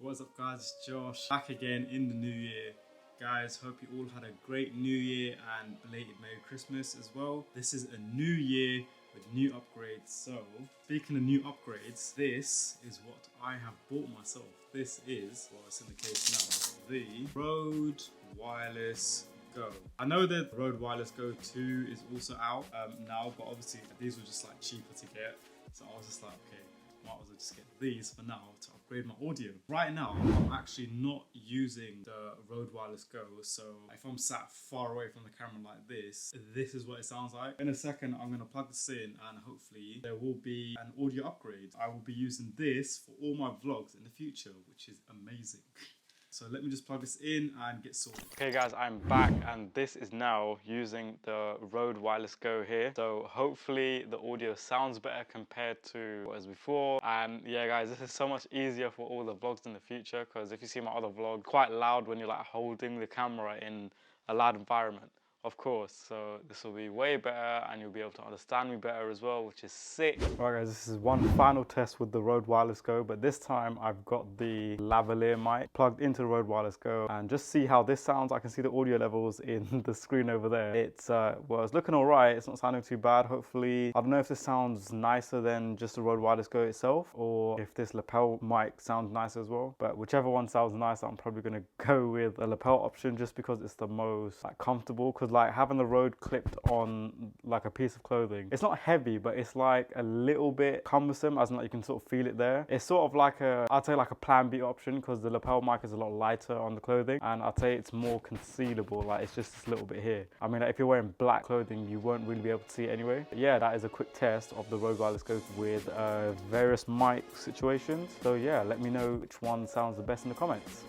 What's up guys, it's Josh, back again in the new year. Guys, hope you all had a great new year and belated Merry Christmas as well. This is a new year with new upgrades. So, speaking of new upgrades, this is what I have bought myself. This is, well, it's in the case now, the Rode Wireless Go. I know that the Rode Wireless Go 2 is also out now, but obviously these were just like cheaper to get. So I was just like, okay, might as well just get these for now to upgrade my audio. Right now, I'm actually not using the Rode Wireless Go, so if I'm sat far away from the camera like this is what it sounds like. In a second, I'm gonna plug this in and hopefully there will be an audio upgrade. I will be using this for all my vlogs in the future, which is amazing. So let me just plug this in and get sorted. Okay guys, I'm back and this is now using the Rode Wireless Go here. So hopefully the audio sounds better compared to what was before. And yeah guys, this is so much easier for all the vlogs in the future, because if you see my other vlog, quite loud when you're like holding the camera in a loud environment. Of course, so this will be way better and you'll be able to understand me better as well, which is sick. Alright guys, this is one final test with the Rode Wireless Go, but this time I've got the lavalier mic plugged into the Rode Wireless Go, and just see how this sounds. I can see the audio levels in the screen over there. It's well, it's looking alright, it's not sounding too bad. Hopefully, I don't know if this sounds nicer than just the Rode Wireless Go itself, or if this lapel mic sounds nicer as well, but whichever one sounds nicer, I'm probably going to go with a lapel option just because it's the most like comfortable. Because like having the Rode clipped on like a piece of clothing, it's not heavy, but it's like a little bit cumbersome, as in like you can sort of feel it there. It's sort of like I'd say like a plan B option, because the lapel mic is a lot lighter on the clothing, and I'd say it's more concealable, like it's just this little bit here. I mean, like, if you're wearing black clothing, you won't really be able to see it anyway. But yeah, that is a quick test of the Rode Wireless Go with various mic situations. So yeah, let me know which one sounds the best in the comments.